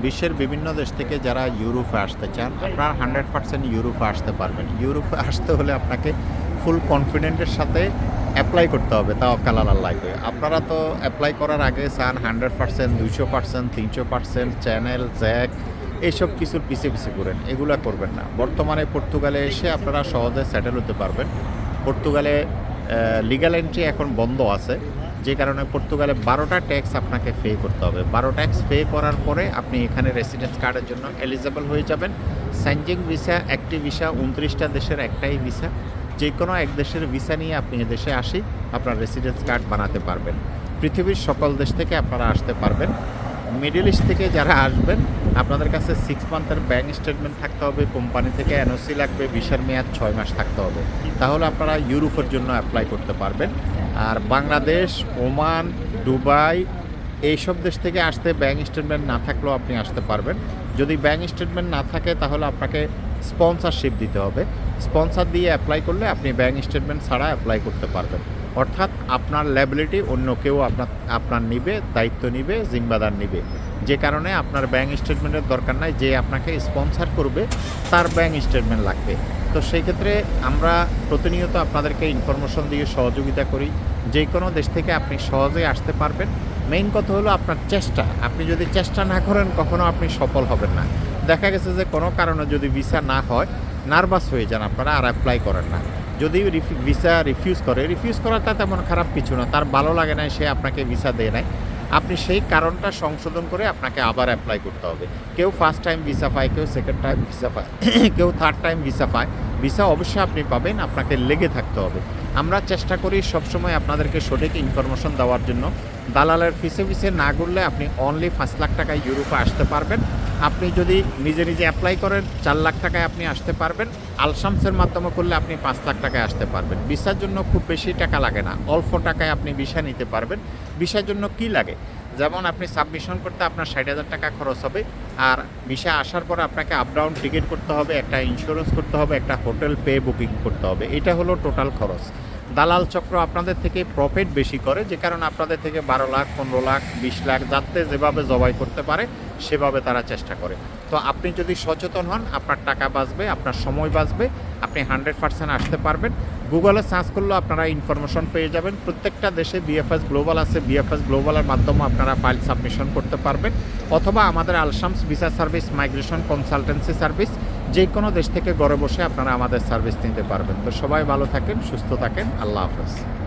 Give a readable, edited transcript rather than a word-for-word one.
বিশ্বের বিভিন্ন দেশ থেকে যারা ইউরোপে আসতে চান, আপনারা 100% ইউরোপে আসতে পারবেন। ইউরোপে আসতে হলে আপনাকে ফুল কনফিডেন্টের সাথে অ্যাপ্লাই করতে হবে, তাও কালার আল্লাহকে। আপনারা তো অ্যাপ্লাই করার আগে চান 100%, 200%, 300%, চ্যানেল, জ্যাক এইসব কিছুর পিছিয়ে পিছিয়ে ঘুরেন। এগুলা করবেন না। বর্তমানে পর্তুগালে এসে আপনারা সহজে সেটেল হতে পারবেন। পর্তুগালে লিগ্যাল এন্ট্রি এখন বন্ধ আছে, যে কারণে পর্তুগালে 12টা ট্যাক্স আপনাকে পে করতে হবে। 12 ট্যাক্স পে করার পরে আপনি এখানে রেসিডেন্স কার্ডের জন্য এলিজেবল হয়ে যাবেন। সেনজেন ভিসা একটি ভিসা, 29টা দেশের একটাই ভিসা। যে কোনো এক দেশের ভিসা নিয়ে আপনি এদেশে আসি আপনার রেসিডেন্স কার্ড বানাতে পারবেন। পৃথিবীর সকল দেশ থেকে আপনারা আসতে পারবেন। মিডল ইস্ট থেকে যারা আসবেন আপনাদের কাছে 6 মান্থের ব্যাঙ্ক স্টেটমেন্ট থাকতে হবে, কোম্পানি থেকে এনওসি লাগবে, ভিসার মেয়াদ 6 মাস থাকতে হবে। তাহলে আপনারা ইউরোপের জন্য অ্যাপ্লাই করতে পারবেন। আর বাংলাদেশ, ওমান, দুবাই এইসব দেশ থেকে আসতে ব্যাঙ্ক স্টেটমেন্ট না থাকলেও আপনি আসতে পারবেন। যদি ব্যাঙ্ক স্টেটমেন্ট না থাকে তাহলে আপনাকে স্পন্সরশিপ দিতে হবে। স্পন্সর দিয়ে অ্যাপ্লাই করলে আপনি ব্যাঙ্ক স্টেটমেন্ট ছাড়া অ্যাপ্লাই করতে পারবেন। অর্থাৎ আপনার ল্যাবিলিটি অন্য কেউ আপনার নিবে, দায়িত্ব নিবে, জিম্মাদার নিবে। যে কারণে আপনার ব্যাঙ্ক স্টেটমেন্টের দরকার নাই। যে আপনাকে স্পন্সর করবে তার ব্যাঙ্ক স্টেটমেন্ট লাগবে। তো সেই ক্ষেত্রে আমরা প্রতিনিয়ত আপনাদেরকে ইনফরমেশন দিয়ে সহযোগিতা করি। যে কোনো দেশ থেকে আপনি সহজেই আসতে পারবেন। মেইন কথা হলো আপনার চেষ্টা। আপনি যদি চেষ্টা না করেন কখনো আপনি সফল হবেন না। দেখা গেছে যে কোনো কারণে যদি ভিসা না হয়, নার্ভাস হয়ে যান আপনারা, আর অ্যাপ্লাই করেন না। যদি ভিসা রিফিউজ করাটা তেমন খারাপ কিছু না। তার ভালো লাগে না, সে আপনাকে ভিসা দেয় নাই। আপনি সেই কারণটা সংশোধন করে আপনাকে আবার অ্যাপ্লাই করতে হবে। কেউ ফার্স্ট টাইম ভিসা পায়, কেউ সেকেন্ড টাইম ভিসা পায়, কেউ থার্ড টাইম ভিসা পায়। ভিসা অবশ্যই আপনি পাবেন, আপনাকে লেগে থাকতে হবে। আমরা চেষ্টা করি সবসময় আপনাদেরকে সঠিক ইনফরমেশন দেওয়ার জন্য। দালালের ফিসে না ঘুরলে আপনি অনলি 5 লাখ টাকায় ইউরোপে আসতে পারবেন। আপনি যদি নিজে নিজে অ্যাপ্লাই করেন 4 লাখ টাকায় আপনি আসতে পারবেন। আলশামসের মাধ্যমে করলে আপনি 5 লাখ টাকায় আসতে পারবেন। ভিসার জন্য খুব বেশি টাকা লাগে না, অল্প টাকায় আপনি ভিসা নিতে পারবেন। ভিসার জন্য কি লাগে, যেমন আপনি সাবমিশন করতে আপনার 60,000 টাকা খরচ হবে। আর ভিসা আসার পর আপনাকে আপ ডাউন টিকিট করতে হবে, একটা ইন্স্যুরেন্স করতে হবে, একটা হোটেল পে বুকিং করতে হবে। এটা হলো টোটাল খরচ। দালাল চক্র আপনাদের থেকে প্রফিট বেশি করে, যে কারণে আপনাদের থেকে 12 লাখ, 15 লাখ, 20 লাখ যাতে যেভাবে জবাই করতে পারে সেভাবে তারা চেষ্টা করে। তো আপনি যদি সচেতন হন আপনার টাকা বাঁচবে, আপনার সময় বাঁচবে, আপনি 100% আসতে পারবেন। গুগলে সার্চ করলেও আপনারা ইনফরমেশন পেয়ে যাবেন। প্রত্যেকটা দেশে বিএফএস গ্লোবাল আছে, বিএফএস গ্লোবালের মাধ্যমে আপনারা ফাইল সাবমিশন করতে পারবেন। অথবা আমাদের Al Shams visa service, migration consultancy service, যে কোনো দেশ থেকে ঘরে বসে আপনারা আমাদের সার্ভিস নিতে পারবেন। তো সবাই ভালো থাকেন, সুস্থ থাকেন। আল্লাহ হাফেজ।